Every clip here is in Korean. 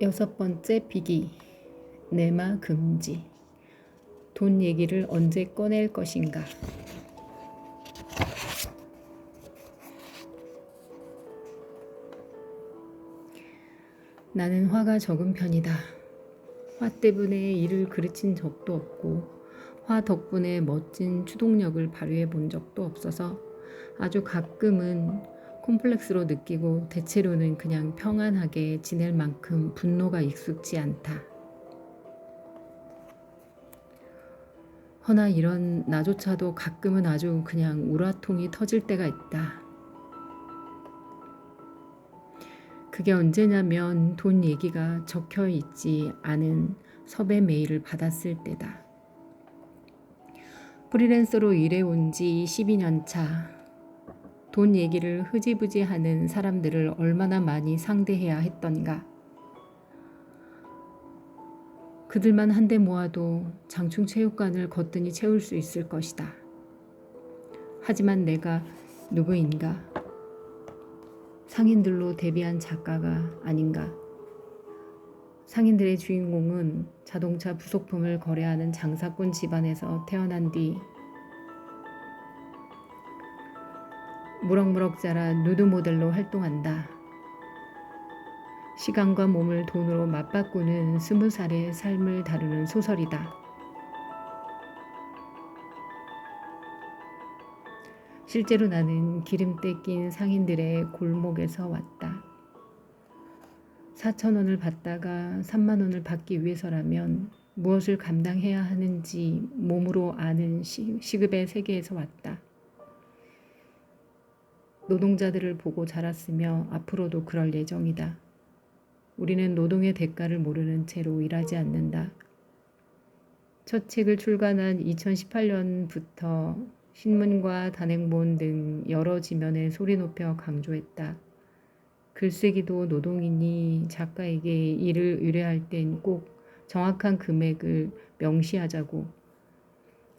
6번째 비기, 내마 금지. 돈 얘기를 언제 꺼낼 것인가. 나는 화가 적은 편이다. 화 때문에 일을 그르친 적도 없고 화 덕분에 멋진 추동력을 발휘해 본 적도 없어서 아주 가끔은 콤플렉스로 느끼고 대체로는 그냥 평안하게 지낼 만큼 분노가 익숙지 않다. 허나 이런 나조차도 가끔은 아주 그냥 우라통이 터질 때가 있다. 그게 언제냐면 돈 얘기가 적혀 있지 않은 섭외 메일을 받았을 때다. 프리랜서로 일해온 지 12년 차. 돈 얘기를 흐지부지 하는 사람들을 얼마나 많이 상대해야 했던가. 그들만 한데 모아도 장충체육관을 거뜬히 채울 수 있을 것이다. 하지만 내가 누구인가? 상인들로 데뷔한 작가가 아닌가? 상인들의 주인공은 자동차 부속품을 거래하는 장사꾼 집안에서 태어난 뒤 무럭무럭 자라 누드 모델로 활동한다. 시간과 몸을 돈으로 맞바꾸는 20살의 삶을 다루는 소설이다. 실제로 나는 기름때 낀 상인들의 골목에서 왔다. 4,000원을 받다가 3만 원을 받기 위해서라면 무엇을 감당해야 하는지 몸으로 아는 시급의 세계에서 왔다. 노동자들을 보고 자랐으며 앞으로도 그럴 예정이다. 우리는 노동의 대가를 모르는 채로 일하지 않는다. 첫 책을 출간한 2018년부터 신문과 단행본 등 여러 지면에 소리 높여 강조했다. 글쓰기도 노동이니 작가에게 일을 의뢰할 땐 꼭 정확한 금액을 명시하자고.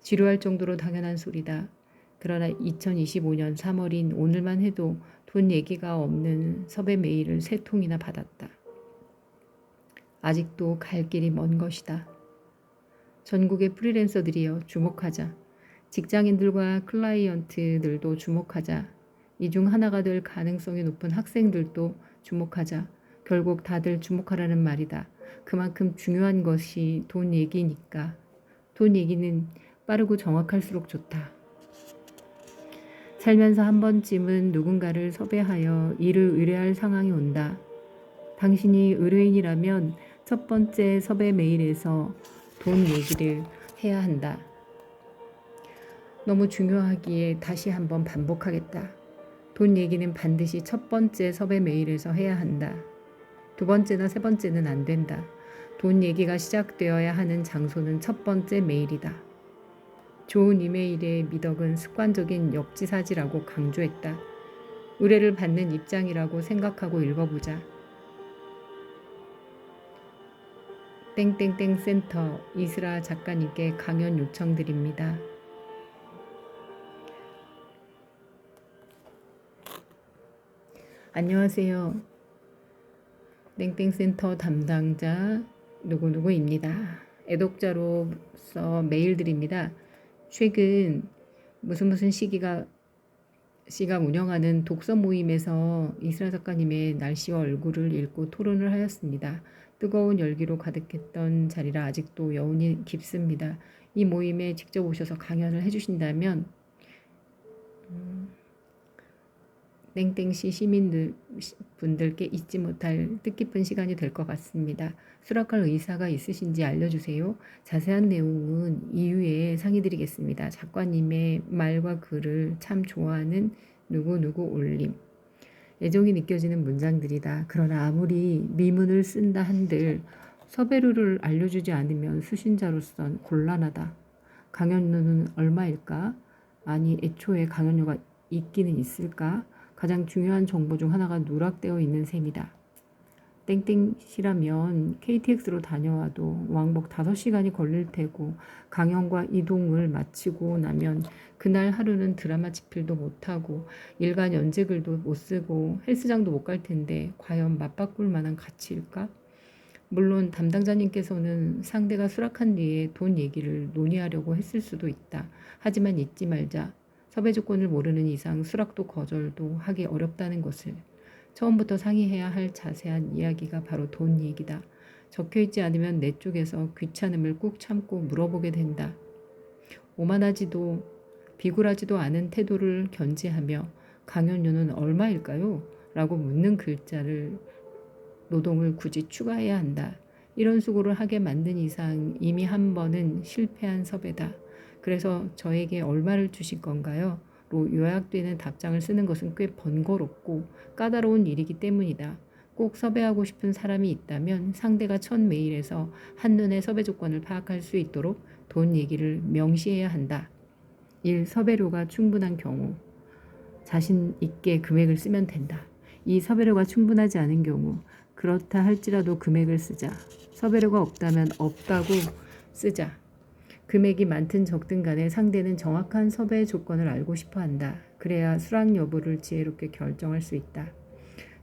지루할 정도로 당연한 소리다. 그러나 2025년 3월인 오늘만 해도 돈 얘기가 없는 섭외 메일을 3통이나 받았다. 아직도 갈 길이 먼 것이다. 전국의 프리랜서들이여 주목하자. 직장인들과 클라이언트들도 주목하자. 이 중 하나가 될 가능성이 높은 학생들도 주목하자. 결국 다들 주목하라는 말이다. 그만큼 중요한 것이 돈 얘기니까. 돈 얘기는 빠르고 정확할수록 좋다. 살면서 한 번쯤은 누군가를 섭외하여 일을 의뢰할 상황이 온다. 당신이 의뢰인이라면 첫 번째 섭외 메일에서 돈 얘기를 해야 한다. 너무 중요하기에 다시 한번 반복하겠다. 돈 얘기는 반드시 첫 번째 섭외 메일에서 해야 한다. 두 번째나 세 번째는 안 된다. 돈 얘기가 시작되어야 하는 장소는 첫 번째 메일이다. 좋은 이메일의 미덕은 습관적인 역지사지라고 강조했다. 의뢰를 받는 입장이라고 생각하고 읽어보자. 땡땡땡 센터 이슬아 작가님께 강연 요청드립니다. 안녕하세요. 땡땡센터 담당자 누구누구입니다. 애독자로서 메일 드립니다. 최근 무슨 시가 운영하는 독서 모임에서 이슬아 작가님의 날씨와 얼굴을 읽고 토론을 하였습니다. 뜨거운 열기로 가득했던 자리라 아직도 여운이 깊습니다. 이 모임에 직접 오셔서 강연을 해주신다면 땡땡시 시민분들께 잊지 못할 뜻깊은 시간이 될 것 같습니다. 수락할 의사가 있으신지 알려주세요. 자세한 내용은 이후에 상의드리겠습니다. 작가님의 말과 글을 참 좋아하는 누구누구 올림. 애정이 느껴지는 문장들이다. 그러나 아무리 미문을 쓴다 한들 섭외료를 알려주지 않으면 수신자로선 곤란하다. 강연료는 얼마일까? 아니 애초에 강연료가 있기는 있을까? 가장 중요한 정보 중 하나가 누락되어 있는 셈이다. 땡땡시라면 KTX로 다녀와도 왕복 5시간이 걸릴 테고 강연과 이동을 마치고 나면 그날 하루는 드라마 집필도 못하고 일간 연재글도 못 쓰고 헬스장도 못 갈 텐데 과연 맞바꿀 만한 가치일까? 물론 담당자님께서는 상대가 수락한 뒤에 돈 얘기를 논의하려고 했을 수도 있다. 하지만 잊지 말자. 섭외 조건을 모르는 이상 수락도 거절도 하기 어렵다는 것을. 처음부터 상의해야 할 자세한 이야기가 바로 돈 얘기다. 적혀있지 않으면 내 쪽에서 귀찮음을 꾹 참고 물어보게 된다. 오만하지도 비굴하지도 않은 태도를 견지하며 강연료는 얼마일까요? 라고 묻는 글자를 노동을 굳이 추가해야 한다. 이런 수고를 하게 만든 이상 이미 한 번은 실패한 섭외다. 그래서 저에게 얼마를 주실 건가요? 로 요약되는 답장을 쓰는 것은 꽤 번거롭고 까다로운 일이기 때문이다. 꼭 섭외하고 싶은 사람이 있다면 상대가 첫 메일에서 한눈에 섭외 조건을 파악할 수 있도록 돈 얘기를 명시해야 한다. 1. 섭외료가 충분한 경우 자신 있게 금액을 쓰면 된다. 2. 섭외료가 충분하지 않은 경우 그렇다 할지라도 금액을 쓰자. 섭외료가 없다면 없다고 쓰자. 금액이 많든 적든 간에 상대는 정확한 섭외 조건을 알고 싶어 한다. 그래야 수락 여부를 지혜롭게 결정할 수 있다.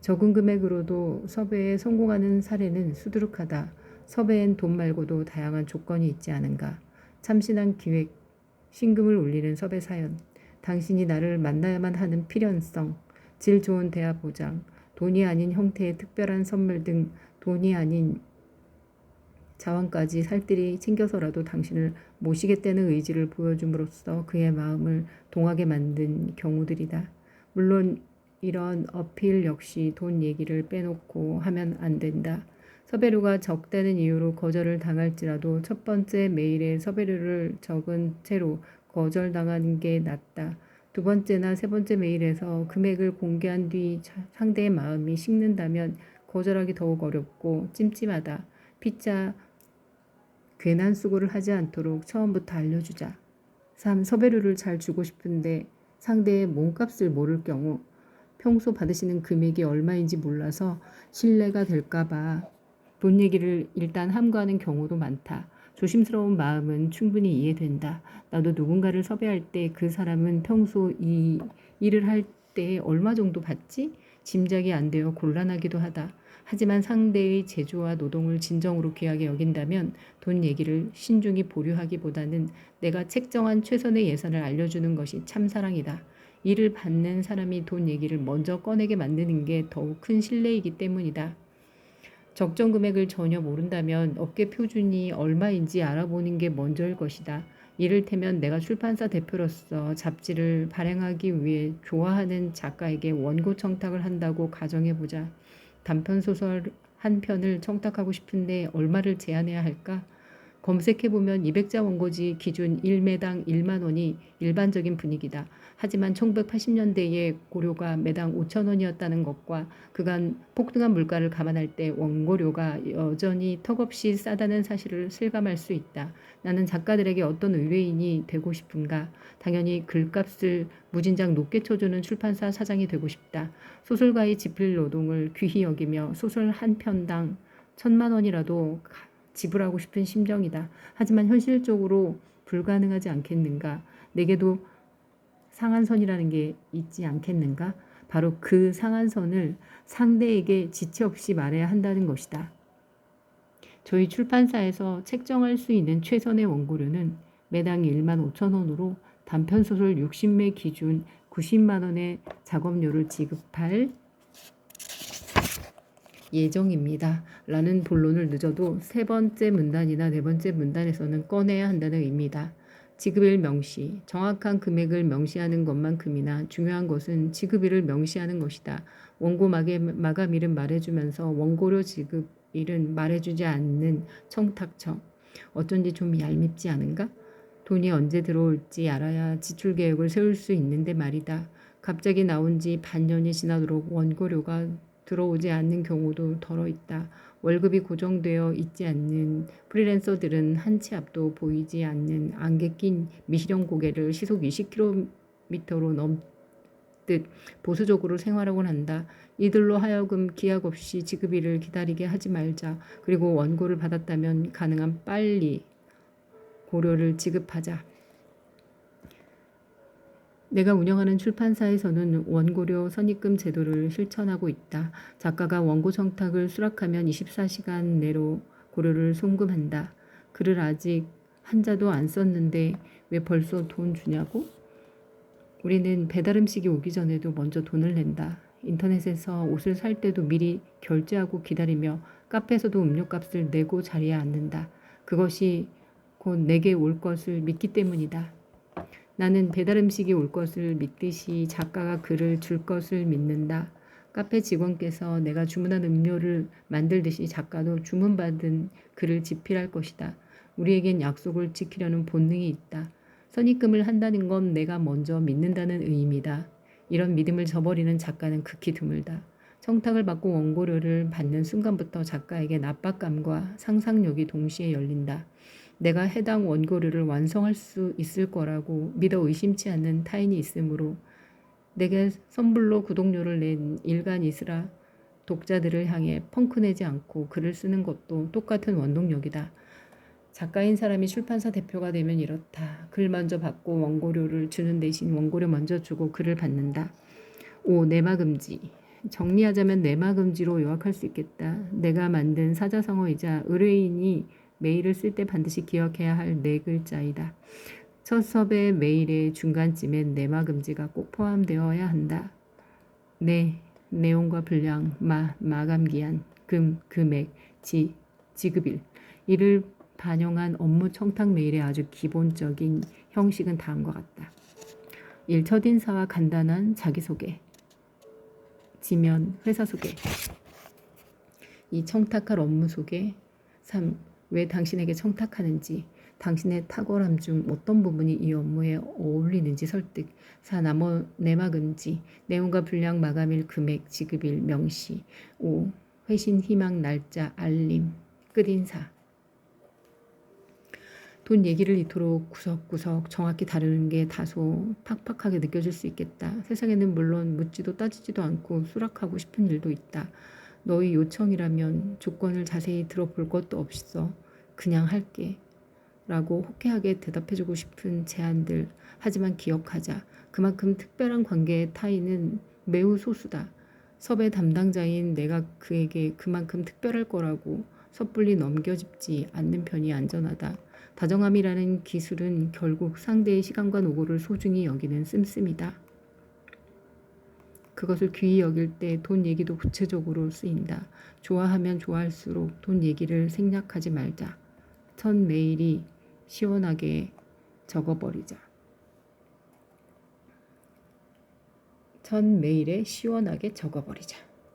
적은 금액으로도 섭외에 성공하는 사례는 수두룩하다. 섭외엔 돈 말고도 다양한 조건이 있지 않은가. 참신한 기획, 신금을 울리는 섭외 사연, 당신이 나를 만나야만 하는 필연성, 질 좋은 대화 보장, 돈이 아닌 형태의 특별한 선물 등 돈이 아닌 자원까지 살뜰히 챙겨서라도 당신을 모시겠다는 의지를 보여줌으로써 그의 마음을 동하게 만든 경우들이다. 물론 이런 어필 역시 돈 얘기를 빼놓고 하면 안 된다. 섭외료가 적다는 이유로 거절을 당할지라도 첫 번째 메일에 섭외료를 적은 채로 거절당하는 게 낫다. 두 번째나 세 번째 메일에서 금액을 공개한 뒤 상대의 마음이 식는다면 거절하기 더욱 어렵고 찜찜하다. 피자 괜한 수고를 하지 않도록 처음부터 알려주자. 3. 섭외료를 잘 주고 싶은데 상대의 몸값을 모를 경우 평소 받으시는 금액이 얼마인지 몰라서 신뢰가 될까봐 돈 얘기를 일단 함구하는 경우도 많다. 조심스러운 마음은 충분히 이해된다. 나도 누군가를 섭외할 때 그 사람은 평소 이 일을 할 때 얼마 정도 받지? 짐작이 안 되어 곤란하기도 하다. 하지만 상대의 제조와 노동을 진정으로 귀하게 여긴다면 돈 얘기를 신중히 보류하기보다는 내가 책정한 최선의 예산을 알려주는 것이 참사랑이다. 일을 받는 사람이 돈 얘기를 먼저 꺼내게 만드는 게 더욱 큰 신뢰이기 때문이다. 적정 금액을 전혀 모른다면 업계 표준이 얼마인지 알아보는 게 먼저일 것이다. 이를테면 내가 출판사 대표로서 잡지를 발행하기 위해 좋아하는 작가에게 원고 청탁을 한다고 가정해보자. 단편소설 한 편을 청탁하고 싶은데 얼마를 제안해야 할까? 검색해보면 200자 원고지 기준 1매당 1만 원이 일반적인 분위기다. 하지만 1980년대에 고료가 매당 5천 원이었다는 것과 그간 폭등한 물가를 감안할 때 원고료가 여전히 턱없이 싸다는 사실을 실감할 수 있다. 나는 작가들에게 어떤 의뢰인이 되고 싶은가? 당연히 글값을 무진장 높게 쳐주는 출판사 사장이 되고 싶다. 소설가의 집필 노동을 귀히 여기며 소설 한 편당 1,000만 원이라도 지불하고 싶은 심정이다. 하지만 현실적으로 불가능하지 않겠는가? 내게도 상한선이라는 게 있지 않겠는가? 바로 그 상한선을 상대에게 지체 없이 말해야 한다는 것이다. 저희 출판사에서 책정할 수 있는 최선의 원고료는 매당 1만 5천 원으로 단편소설 60매 기준 90만 원의 작업료를 지급할 예정입니다. 라는 본론을 늦어도 세 번째 문단이나 네 번째 문단에서는 꺼내야 한다는 의미다. 지급일 명시, 정확한 금액을 명시하는 것만큼이나 중요한 것은 지급일을 명시하는 것이다. 원고 마감일은 말해주면서 원고료 지급일은 말해주지 않는 청탁청. 어쩐지 좀 얄밉지 않은가? 돈이 언제 들어올지 알아야 지출 계획을 세울 수 있는데 말이다. 갑자기 나온 지 반년이 지나도록 원고료가 들어오지 않는 경우도 덜어 있다. 월급이 고정되어 있지 않는 프리랜서들은 한 치 앞도 보이지 않는 안개 낀 미시령 고개를 시속 20km로 넘듯 보수적으로 생활하곤 한다. 이들로 하여금 기약 없이 지급일을 기다리게 하지 말자. 그리고 원고를 받았다면 가능한 빨리 고료를 지급하자. 내가 운영하는 출판사에서는 원고료 선입금 제도를 실천하고 있다. 작가가 원고 청탁을 수락하면 24시간 내로 고료를 송금한다. 글을 아직 한자도 안 썼는데 왜 벌써 돈 주냐고? 우리는 배달 음식이 오기 전에도 먼저 돈을 낸다. 인터넷에서 옷을 살 때도 미리 결제하고 기다리며 카페에서도 음료값을 내고 자리에 앉는다. 그것이 곧 내게 올 것을 믿기 때문이다. 나는 배달 음식이 올 것을 믿듯이 작가가 글을 줄 것을 믿는다. 카페 직원께서 내가 주문한 음료를 만들듯이 작가도 주문받은 글을 집필할 것이다. 우리에겐 약속을 지키려는 본능이 있다. 선입금을 한다는 건 내가 먼저 믿는다는 의미다. 이런 믿음을 저버리는 작가는 극히 드물다. 청탁을 받고 원고료를 받는 순간부터 작가에게 압박감과 상상력이 동시에 열린다. 내가 해당 원고료를 완성할 수 있을 거라고 믿어 의심치 않는 타인이 있으므로 내게 선불로 구독료를 낸 일간 이스라 독자들을 향해 펑크내지 않고 글을 쓰는 것도 똑같은 원동력이다. 작가인 사람이 출판사 대표가 되면 이렇다. 글 먼저 받고 원고료를 주는 대신 원고료 먼저 주고 글을 받는다. 5. 내마금지. 정리하자면 내마금지로 요약할 수 있겠다. 내가 만든 사자성어이자 의뢰인이 메일을 쓸 때 반드시 기억해야 할 네 글자이다. 첫 섭의 메일의 중간쯤엔 내마금지가 꼭 포함되어야 한다. 내용과 분량, 마감기한, 금액, 지급일. 이를 반영한 업무 청탁 메일의 아주 기본적인 형식은 다음과 같다. 1. 첫인사와 간단한 자기소개. 지면, 회사 소개. 2. 청탁할 업무 소개. 3. 왜 당신에게 청탁하는지, 당신의 탁월함 중 어떤 부분이 이 업무에 어울리는지 설득. 4. 내마금지. 내용과 분량, 마감일, 금액, 지급일, 명시. 5. 회신, 희망, 날짜, 알림, 끝인사. 돈 얘기를 이토록 구석구석 정확히 다루는 게 다소 팍팍하게 느껴질 수 있겠다. 세상에는 물론 묻지도 따지지도 않고 수락하고 싶은 일도 있다. 너의 요청이라면 조건을 자세히 들어볼 것도 없어. 그냥 할게. 라고 호쾌하게 대답해주고 싶은 제안들. 하지만 기억하자. 그만큼 특별한 관계의 타인은 매우 소수다. 섭외 담당자인 내가 그에게 그만큼 특별할 거라고 섣불리 넘겨짚지 않는 편이 안전하다. 다정함이라는 기술은 결국 상대의 시간과 노고를 소중히 여기는 씀씀이다. 그것을 귀히 여길 때 돈 얘기도 구체적으로 쓰인다. 좋아하면 좋아할수록 돈 얘기를 생략하지 말자. 첫 메일이 시원하게 적어버리자. 첫 메일에 시원하게 적어버리자.